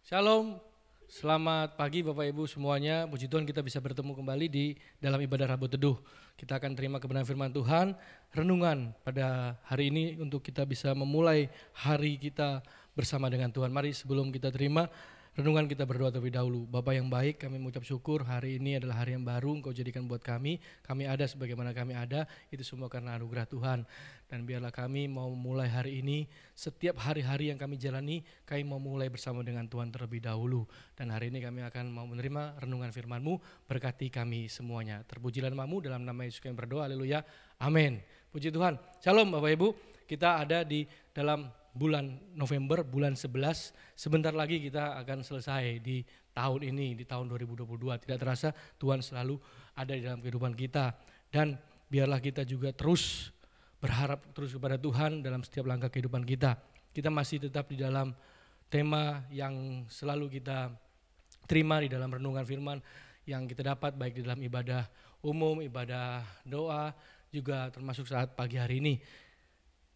Shalom, selamat pagi Bapak Ibu semuanya. Puji Tuhan kita bisa bertemu kembali di dalam ibadah Rabu Teduh. Kita akan terima kebenaran firman Tuhan, renungan pada hari ini untuk kita bisa memulai hari kita bersama dengan Tuhan. Mari sebelum kita terima renungan kita berdoa terlebih dahulu. Bapa yang baik, kami mengucap syukur hari ini adalah hari yang baru Engkau jadikan buat kami. Kami ada sebagaimana kami ada, itu semua karena anugerah Tuhan. Dan biarlah kami mau memulai hari ini, setiap hari-hari yang kami jalani, kami mau mulai bersama dengan Tuhan terlebih dahulu. Dan hari ini kami akan mau menerima renungan firman-Mu, berkati kami semuanya. Terpujilah nama-Mu, dalam nama Yesus kami berdoa, haleluya, amin. Puji Tuhan. Shalom Bapak Ibu, kita ada di dalam bulan November, bulan 11, sebentar lagi kita akan selesai di tahun ini, di tahun 2022. Tidak terasa Tuhan selalu ada di dalam kehidupan kita. Dan biarlah kita juga terus berharap terus kepada Tuhan dalam setiap langkah kehidupan kita. Kita masih tetap di dalam tema yang selalu kita terima di dalam renungan firman yang kita dapat baik di dalam ibadah umum, ibadah doa, juga termasuk saat pagi hari ini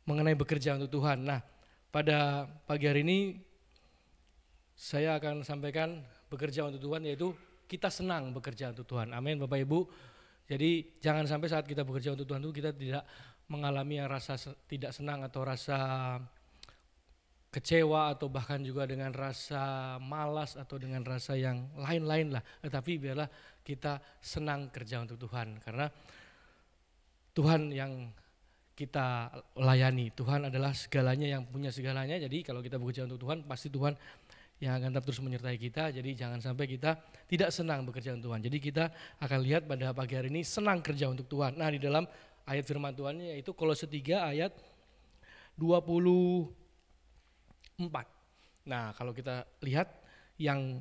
mengenai bekerja untuk Tuhan. Nah, pada pagi hari ini saya akan sampaikan bekerja untuk Tuhan, yaitu kita senang bekerja untuk Tuhan. Amin Bapak Ibu. Jadi jangan sampai saat kita bekerja untuk Tuhan itu kita tidak mengalami yang rasa tidak senang atau rasa kecewa atau bahkan juga dengan rasa malas atau dengan rasa yang lain-lain lah. Tetapi biarlah kita senang kerja untuk Tuhan, karena Tuhan yang kita layani, Tuhan adalah segalanya, yang punya segalanya. Jadi kalau kita bekerja untuk Tuhan, pasti Tuhan yang akan terus menyertai kita. Jadi jangan sampai kita tidak senang bekerja untuk Tuhan. Jadi kita akan lihat pada pagi hari ini senang kerja untuk Tuhan. Nah, di dalam ayat firman Tuhan yaitu Kolose 3 ayat 24. Nah, kalau kita lihat yang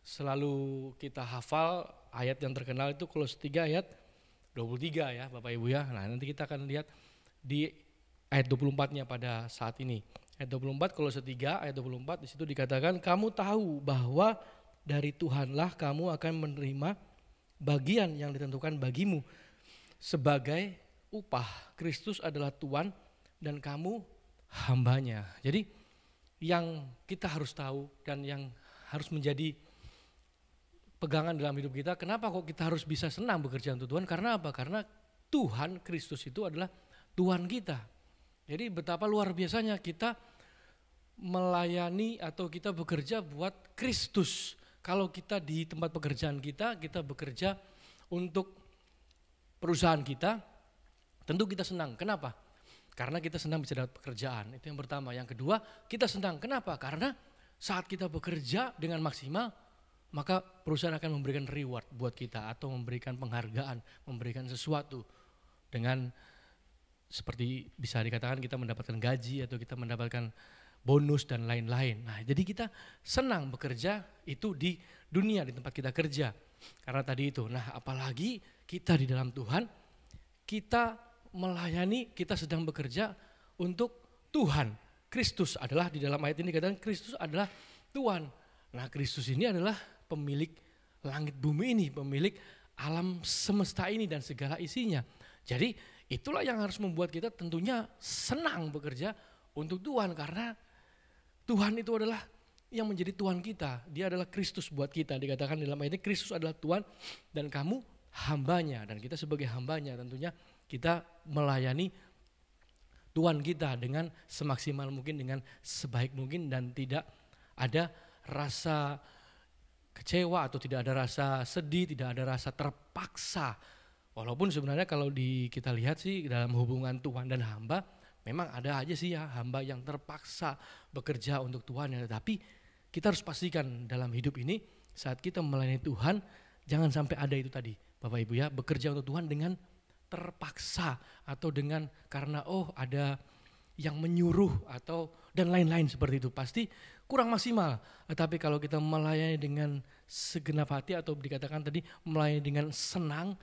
selalu kita hafal, ayat yang terkenal itu Kolose 3 ayat 23 ya Bapak Ibu ya. Nah, nanti kita akan lihat di ayat 24-nya pada saat ini. Ayat 24, Kolose 3 ayat 24, di situ dikatakan, kamu tahu bahwa dari Tuhanlah kamu akan menerima bagian yang ditentukan bagimu sebagai upah. Kristus adalah Tuhan dan kamu hambanya. Jadi yang kita harus tahu dan yang harus menjadi pegangan dalam hidup kita, kenapa kok kita harus bisa senang bekerja untuk Tuhan? Karena apa? Karena Tuhan Kristus itu adalah Tuhan kita. Jadi betapa luar biasanya kita melayani atau kita bekerja buat Kristus. Kalau kita di tempat pekerjaan kita bekerja untuk perusahaan kita, tentu kita senang. Kenapa? Karena kita senang bisa dapat pekerjaan. Itu yang pertama. Yang kedua, kita senang. Kenapa? Karena saat kita bekerja dengan maksimal, maka perusahaan akan memberikan reward buat kita atau memberikan penghargaan, memberikan sesuatu dengan seperti bisa dikatakan kita mendapatkan gaji atau kita mendapatkan bonus dan lain-lain. Nah, jadi kita senang bekerja itu di dunia, di tempat kita kerja. Karena tadi itu, nah apalagi kita di dalam Tuhan, kita melayani, kita sedang bekerja untuk Tuhan. Kristus adalah, di dalam ayat ini dikatakan Kristus adalah Tuhan. Nah, Kristus ini adalah pemilik langit bumi ini, pemilik alam semesta ini dan segala isinya. Jadi itulah yang harus membuat kita tentunya senang bekerja untuk Tuhan, karena Tuhan itu adalah yang menjadi Tuhan kita. Dia adalah Kristus buat kita. Dikatakan dalam ayat ini Kristus adalah Tuhan dan kamu hambanya. Dan kita sebagai hambanya tentunya kita melayani Tuhan kita dengan semaksimal mungkin, dengan sebaik mungkin, dan tidak ada rasa kecewa atau tidak ada rasa sedih, tidak ada rasa terpaksa. Walaupun sebenarnya kalau kita lihat sih dalam hubungan Tuhan dan hamba, memang ada aja sih ya hamba yang terpaksa bekerja untuk Tuhan ya. Tapi kita harus pastikan dalam hidup ini saat kita melayani Tuhan, jangan sampai ada itu tadi Bapak Ibu ya, bekerja untuk Tuhan dengan terpaksa atau dengan karena ada yang menyuruh atau dan lain-lain seperti itu, pasti kurang maksimal. Tetapi kalau kita melayani dengan segenap hati atau dikatakan tadi melayani dengan senang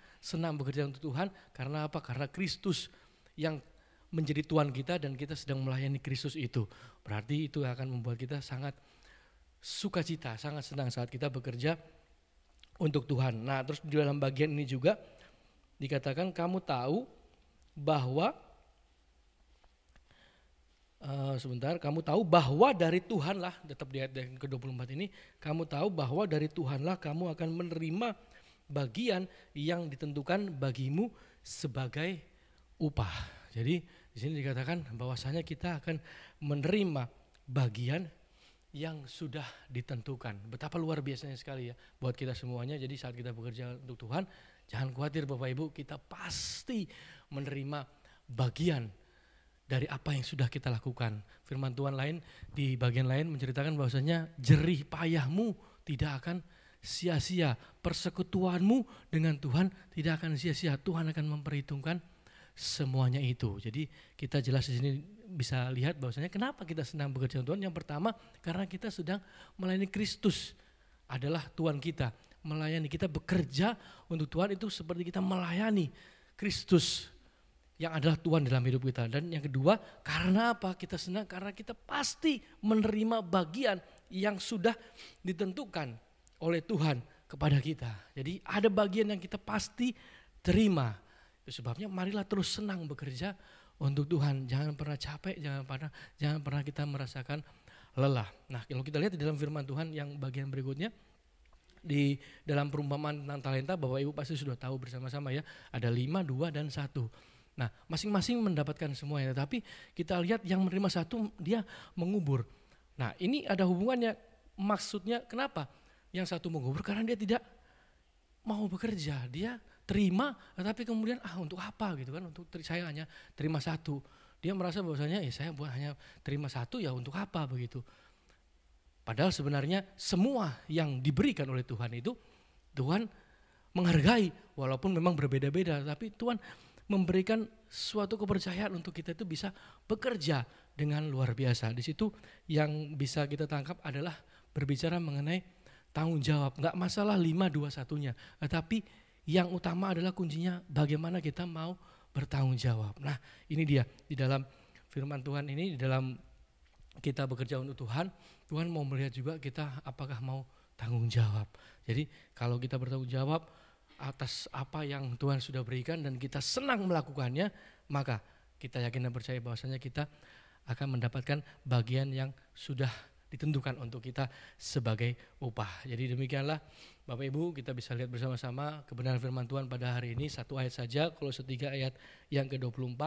bekerja untuk Tuhan, karena apa? Karena Kristus yang menjadi Tuhan kita dan kita sedang melayani Kristus itu. Berarti itu akan membuat kita sangat sukacita, sangat senang saat kita bekerja untuk Tuhan. Nah, terus di dalam bagian ini juga dikatakan kamu tahu bahwa sebentar, kamu tahu bahwa dari Tuhanlah, tetap di ayat yang ke-24 ini, kamu tahu bahwa dari Tuhanlah kamu akan menerima bagian yang ditentukan bagimu sebagai upah. Jadi di sini dikatakan bahwasanya kita akan menerima bagian yang sudah ditentukan. Betapa luar biasanya sekali ya buat kita semuanya. Jadi saat kita bekerja untuk Tuhan, jangan khawatir Bapak Ibu, kita pasti menerima bagian dari apa yang sudah kita lakukan. Firman Tuhan lain di bagian lain menceritakan bahwasanya jerih payahmu tidak akan sia-sia, persekutuanmu dengan Tuhan tidak akan sia-sia. Tuhan akan memperhitungkan semuanya itu. Jadi kita jelas di sini bisa lihat bahwasanya kenapa kita senang bekerja untuk Tuhan. Yang pertama karena kita sedang melayani Kristus, adalah Tuhan kita. Melayani, kita bekerja untuk Tuhan itu seperti kita melayani Kristus yang adalah Tuhan dalam hidup kita. Dan yang kedua, karena apa? Kita senang karena kita pasti menerima bagian yang sudah ditentukan oleh Tuhan kepada kita. Jadi ada bagian yang kita pasti terima. Itu sebabnya marilah terus senang bekerja untuk Tuhan. Jangan pernah capek, jangan pernah kita merasakan lelah. Nah, kalau kita lihat di dalam firman Tuhan yang bagian berikutnya, di dalam perumpamaan tentang talenta, Bapak Ibu pasti sudah tahu bersama-sama ya, ada 5, 2, dan 1. Nah, masing-masing mendapatkan semuanya, tapi kita lihat yang menerima 1 dia mengubur. Nah, ini ada hubungannya, maksudnya kenapa? Yang 1 mengubur karena dia tidak mau bekerja, dia terima, tapi kemudian untuk apa gitu kan? Untuk saya hanya terima 1. Dia merasa bahwasanya saya hanya terima 1 ya untuk apa begitu? Padahal sebenarnya semua yang diberikan oleh Tuhan itu Tuhan menghargai, walaupun memang berbeda-beda, tapi Tuhan memberikan suatu kepercayaan untuk kita itu bisa bekerja dengan luar biasa. Di situ yang bisa kita tangkap adalah berbicara mengenai tanggung jawab. Enggak masalah 5, 2, 1-nya, tetapi yang utama adalah kuncinya bagaimana kita mau bertanggung jawab. Nah, ini dia di dalam firman Tuhan ini, di dalam kita bekerja untuk Tuhan, Tuhan mau melihat juga kita apakah mau tanggung jawab. Jadi kalau kita bertanggung jawab atas apa yang Tuhan sudah berikan dan kita senang melakukannya, maka kita yakin dan percaya bahwasanya kita akan mendapatkan bagian yang sudah ditentukan untuk kita sebagai upah. Jadi demikianlah Bapak Ibu, kita bisa lihat bersama-sama kebenaran firman Tuhan pada hari ini. 1 ayat saja, Kolose 3 ayat yang ke-24.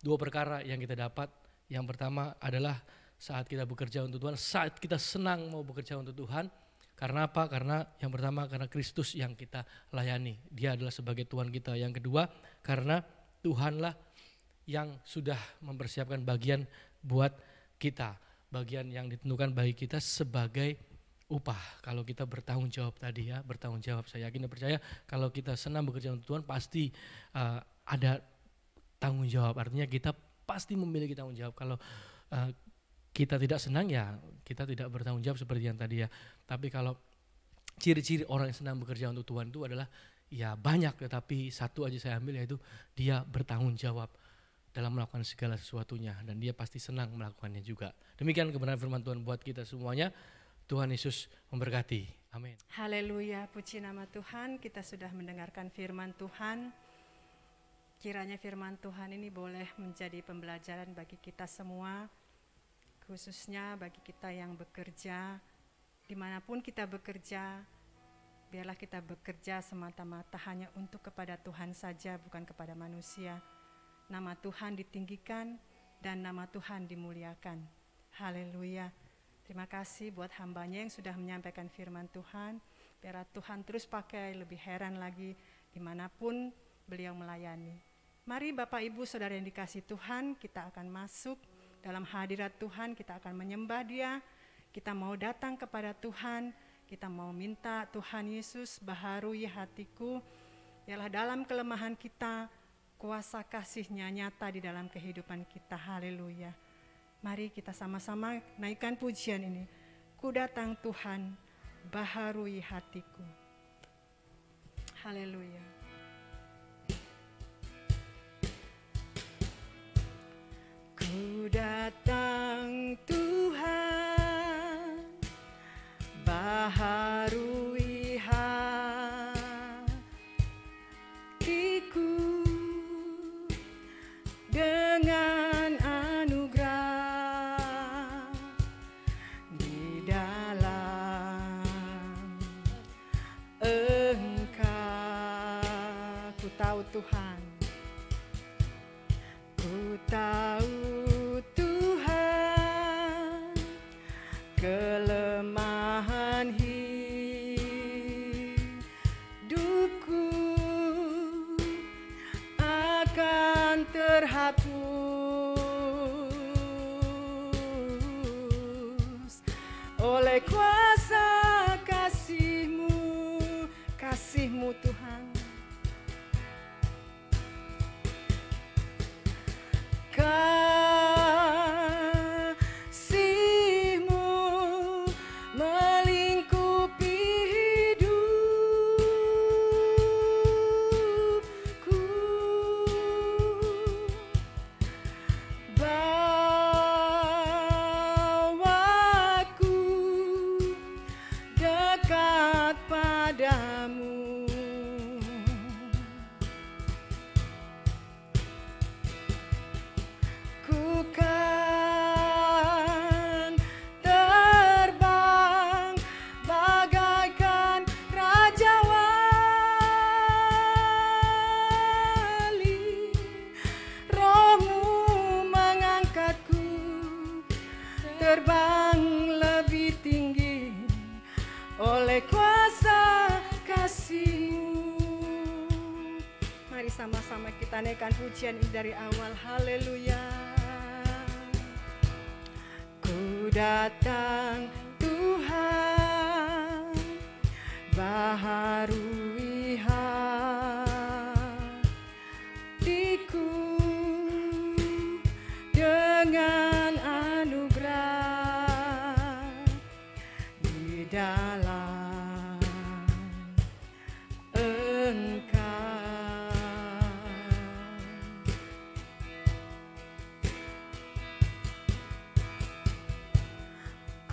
2 perkara yang kita dapat. Yang pertama adalah saat kita bekerja untuk Tuhan, saat kita senang mau bekerja untuk Tuhan. Karena apa? Karena yang pertama karena Kristus yang kita layani. Dia adalah sebagai Tuhan kita. Yang kedua karena Tuhanlah yang sudah mempersiapkan bagian buat kita. Bagian yang ditentukan bagi kita sebagai upah. Kalau kita bertanggung jawab tadi ya, bertanggung jawab. Saya yakin dan percaya kalau kita senang bekerja untuk Tuhan pasti ada tanggung jawab. Artinya kita pasti memiliki tanggung jawab. Kalau kita tidak senang ya kita tidak bertanggung jawab seperti yang tadi ya. Tapi kalau ciri-ciri orang yang senang bekerja untuk Tuhan itu adalah ya banyak, tetapi satu aja saya ambil, yaitu dia bertanggung jawab dalam melakukan segala sesuatunya dan dia pasti senang melakukannya juga. Demikian kebenaran firman Tuhan buat kita semuanya. Tuhan Yesus memberkati. Amin. Haleluya, puji nama Tuhan. Kita sudah mendengarkan firman Tuhan. Kiranya firman Tuhan ini boleh menjadi pembelajaran bagi kita semua, khususnya bagi kita yang bekerja. Dimanapun kita bekerja, biarlah kita bekerja semata-mata hanya untuk kepada Tuhan saja, bukan kepada manusia. Nama Tuhan ditinggikan dan nama Tuhan dimuliakan. Haleluya. Terima kasih buat hambanya yang sudah menyampaikan firman Tuhan. Biar Tuhan terus pakai lebih heran lagi dimanapun beliau melayani. Mari Bapak Ibu Saudara yang dikasih Tuhan, kita akan masuk dalam hadirat Tuhan, kita akan menyembah Dia. Kita mau datang kepada Tuhan, kita mau minta Tuhan Yesus baharui hatiku. Biarlah dalam kelemahan kita, kuasa kasih-Nya nyata di dalam kehidupan kita. Haleluya. Mari kita sama-sama naikkan pujian ini. Ku datang Tuhan, baharui hatiku. Haleluya. Ku datang Tuhan, baharui hatiku dengan anugerah. Tuhan. Ku tahu Tuhan kelemahan hidupku akan terhapus oleh kuasa kasih-Mu Tuhan. Kasih-Mu melingkupi hidupku, bawaku dekat padamu. Ku kan terbang bagaikan Raja Wali, Roh-Mu mengangkatku terbang lebih tinggi oleh kuasa kasih-Mu. Mari sama-sama kita naikkan pujian ini dari awal. Haleluya. Ku datang Tuhan, baharui hatiku dengan anugerah di dalam Engkau.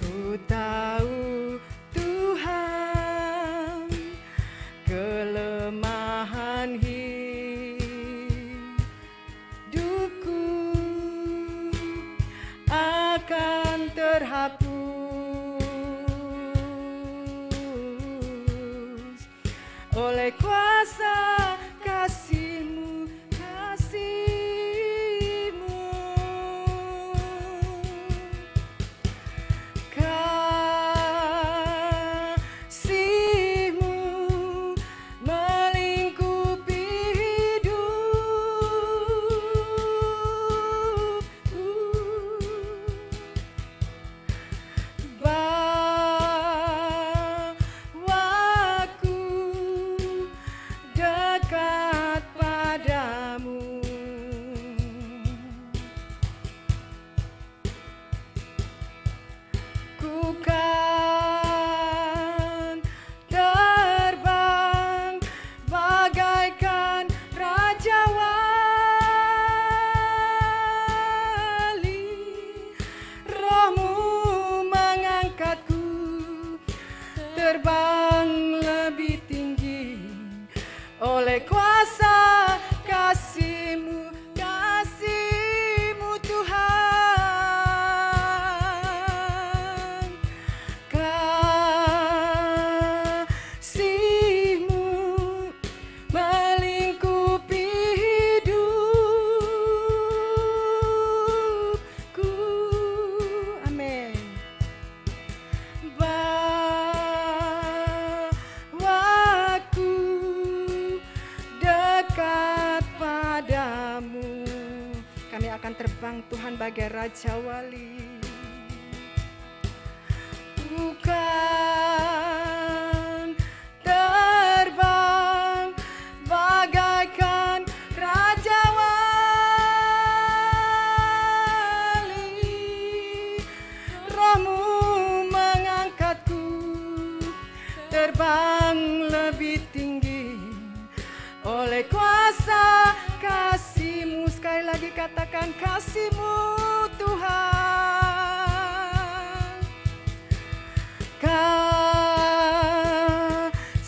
Ku tahu Tuhan kelemahan hidupku akan terhapus oleh kuasa kasih-Mu, kasih-Mu. Kasih-Mu melingkupi hidupku, bawaku dekat padamu. Ku kan terbang bagaikan Raja Wali, Roh-Mu mengangkatku terbang lebih tinggi oleh kuasa kasih-Mu, kasih-Mu Tuhan. Kasih-Mu melingkupi hidupku. Amin. Bawaku dekat padamu. Kami akan terbang Tuhan bagai Raja Wali. Bukan terbang bagaikan Raja Wali, Roh-Mu mengangkatku terbang lebih tinggi oleh kuasa kasih-Mu. Sekali lagi katakan kasih-Mu Tuhan.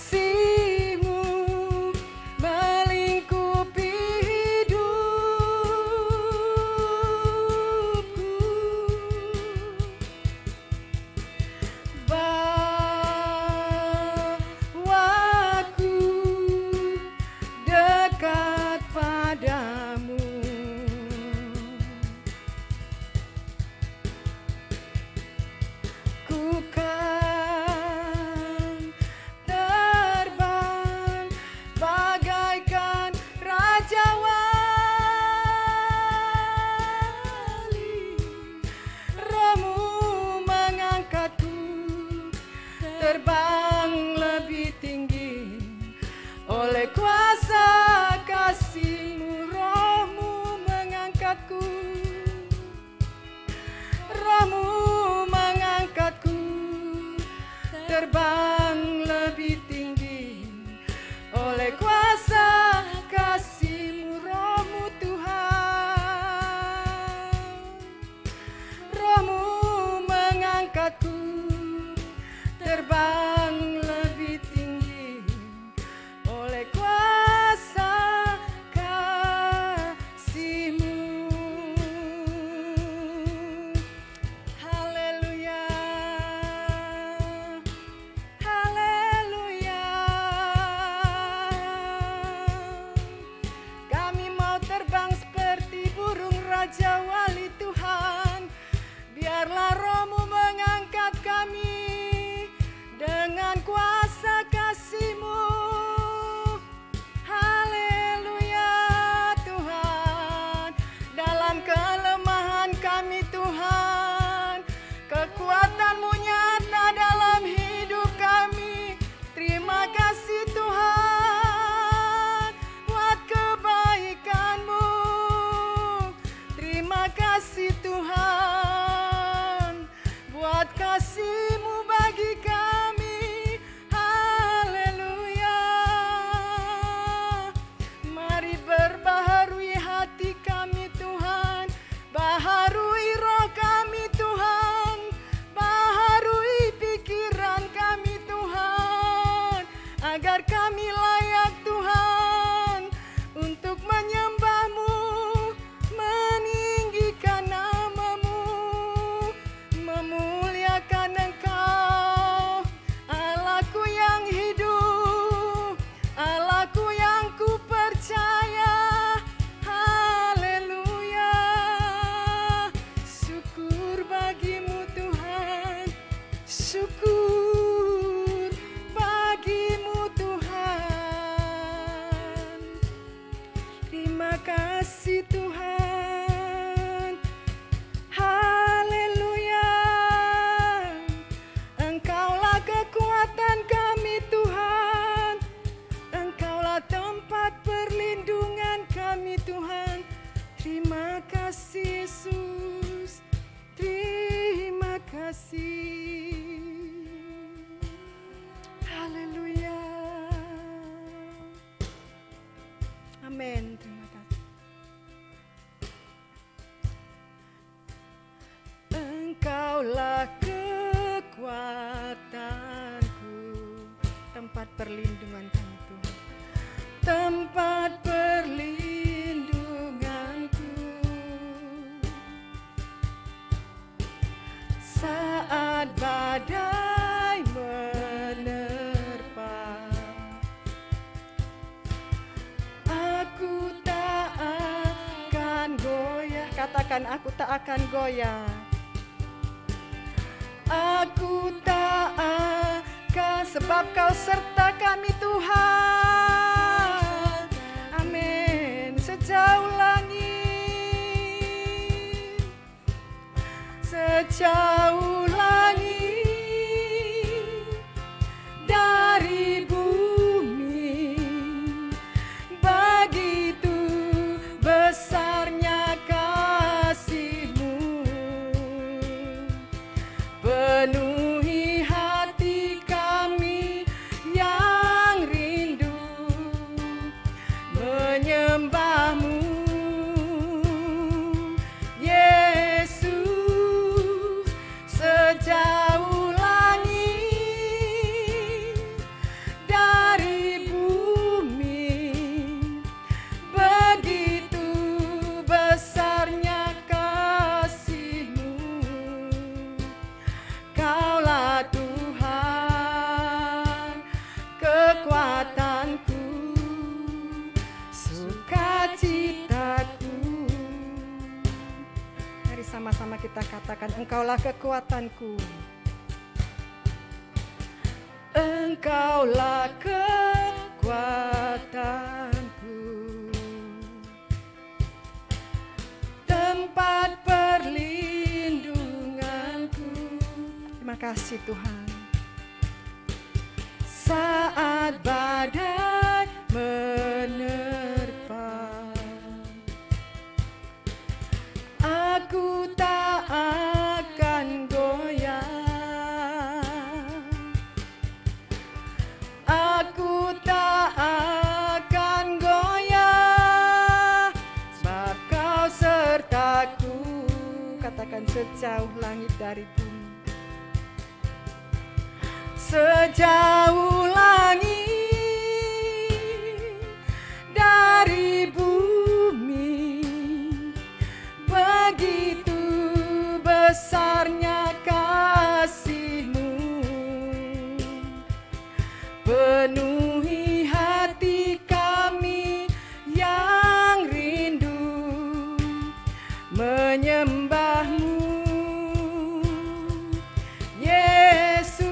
Kasih-Mu melingkupi hidupku, bawaku dekat terbang lebih tinggi. Oleh kuasa kasih-Mu, Roh-Mu mengangkatku. Roh-Mu mengangkatku, terbang lebih tinggi. Oleh kuasa kasih-Mu, Roh-Mu Tuhan. Roh-Mu mengangkatku, terbang lebih tinggi. Oleh kuasa kasih-Mu. Haleluya, haleluya. Kami mau terbang seperti burung Raja Wali Tuhan. Biarlah Roh-Mu mengangkat kami dengan kuasa kasih-Mu. Haleluya Tuhan. Dalam kelemahan kami Tuhan, kekuatan-Mu nyata dalam hidup kami. Terima kasih Tuhan buat kebaikan-Mu. Terima kasih Tuhan buat kasih-Mu bagi kami. Haleluya. Mari berbaharui hati kami Tuhan, baharui roh kami Tuhan, baharui pikiran kami Tuhan, agar kami layak Tuhan untuk menyembah-Mu, meninggikan nama-Mu, memuliakan Engkau, Allahku yang hidup, Allahku yang ku percaya. Haleluya. Syukur bagi-Mu Tuhan, syukur bagi-Mu Tuhan. Terima kasih Tuhan. Haleluya. Engkaulah kekuatan kami Tuhan, Engkaulah tempat perlindungan kami Tuhan. Terima kasih Yesus, terima kasih. Haleluya. Amin. Terima kasih. Engkaulah kekuatanku, tempat perlindungan kami Tuhan, tempat perlindunganku. Saat badai menerpa, aku tak akan goyah. Katakan, aku tak akan goyah. Aku tak akan, sebab Kau serta kami Tuhan. Amin. Sejauh langit, sejauh langit dari bumi, begitu besarnya kasih-Mu. Penuhi hati kami yang rindu menyembah-Mu, Yesus. Sejauh langit dari bumi, begitu besarnya kasih-Mu. Kaulah Tuhan, kekuatanku, sukacitaku. Mari sama-sama kita katakan, Engkaulah kekuatanku, Engkaulah kekuatanku, tempat perlindunganku. Terima kasih Tuhan. saat badai menerpa. Aku tak akan goyah, aku tak akan goyah, sebab Kau sertaku. Katakan sejauh langit dari bumi, sejauh langit dari bumi, begitu besarnya kasih-Mu, penuhi hati kami yang rindu menyembah-Mu. Yesus,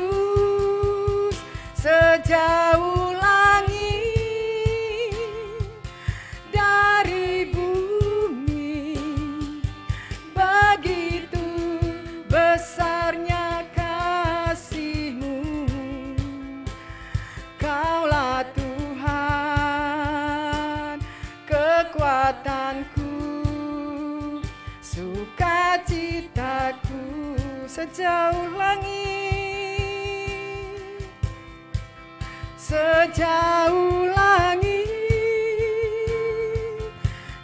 sejauh langit dari bumi, begitu besarnya kasih-Mu. Kaulah Tuhan, kekuatanku, sukacitaku, sejauh langit, sejauh langit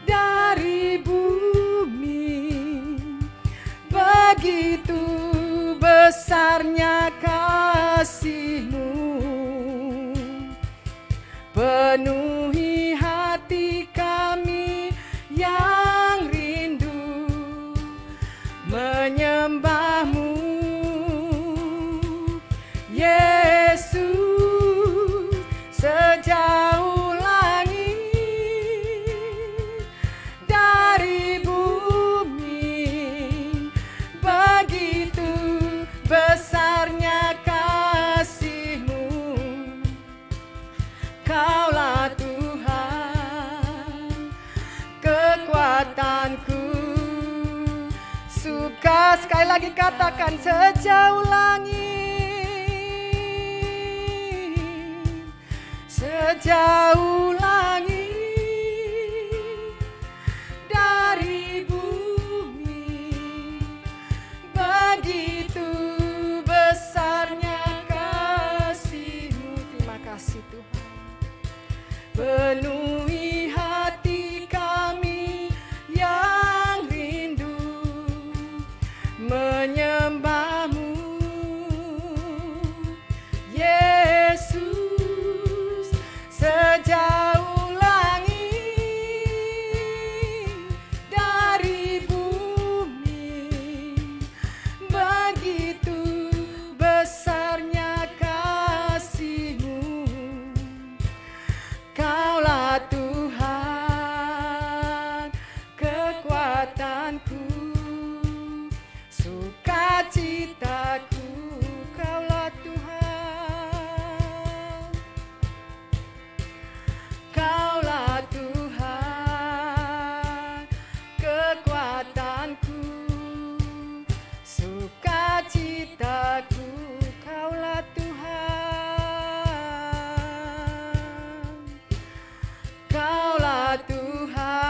dari bumi, begitu besarnya kasih-Mu, penuhi hati kami yang rindu menyembah-Mu. Yesus, sejauh langit dari bumi, begitu besarnya kasih-Mu. Kaulah Tuhan, kekuatanku, suka. Sekali lagi katakan, sejauh langit, sejauh langit dari bumi, begitu besarnya kasih-Mu. Terima kasih Tuhan, penuhi hati kami yang rindu menyembah-Mu. Yesus, sejauh langit dari bumi, begitu besarnya kasih-Mu. Kaulah Tuhan, kekuatanku, sukacitaku. Kaulah Tuhan, Kaulah Tuhan, kekuatanku, sukacitaku. Kaulah Tuhan, Kaulah Tuhan,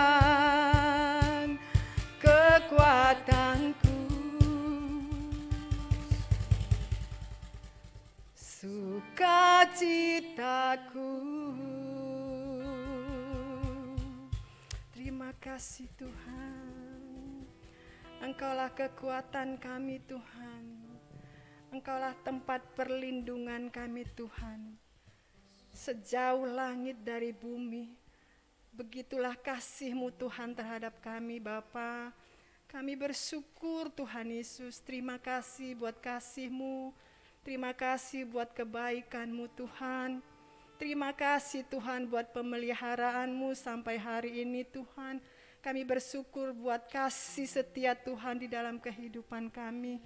kekuatanku, sukacitaku. Terima kasih Tuhan, Engkaulah kekuatan kami Tuhan, Engkaulah tempat perlindungan kami Tuhan. Sejauh langit dari bumi, begitulah kasih-Mu Tuhan terhadap kami Bapa. Kami bersyukur Tuhan Yesus, terima kasih buat kasih-Mu, terima kasih buat kebaikan-Mu Tuhan. Terima kasih Tuhan buat pemeliharaan-Mu sampai hari ini Tuhan. Kami bersyukur buat kasih setia Tuhan di dalam kehidupan kami.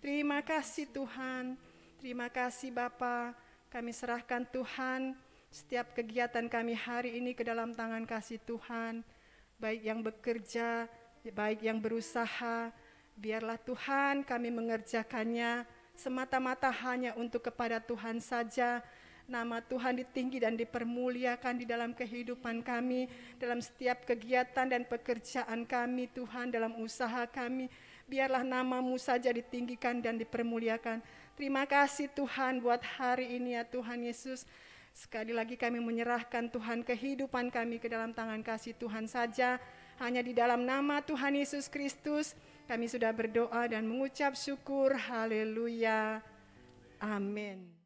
Terima kasih Tuhan, terima kasih Bapa. Kami serahkan Tuhan setiap kegiatan kami hari ini ke dalam tangan kasih Tuhan. Baik yang bekerja, baik yang berusaha, biarlah Tuhan kami mengerjakannya semata-mata hanya untuk kepada Tuhan saja. Nama Tuhan ditinggi dan dipermuliakan di dalam kehidupan kami, dalam setiap kegiatan dan pekerjaan kami Tuhan, dalam usaha kami. Biarlah nama-Mu saja ditinggikan dan dipermuliakan. Terima kasih Tuhan buat hari ini ya Tuhan Yesus. Sekali lagi kami menyerahkan Tuhan kehidupan kami ke dalam tangan kasih Tuhan saja. Hanya di dalam nama Tuhan Yesus Kristus kami sudah berdoa dan mengucap syukur. Haleluya. Amin.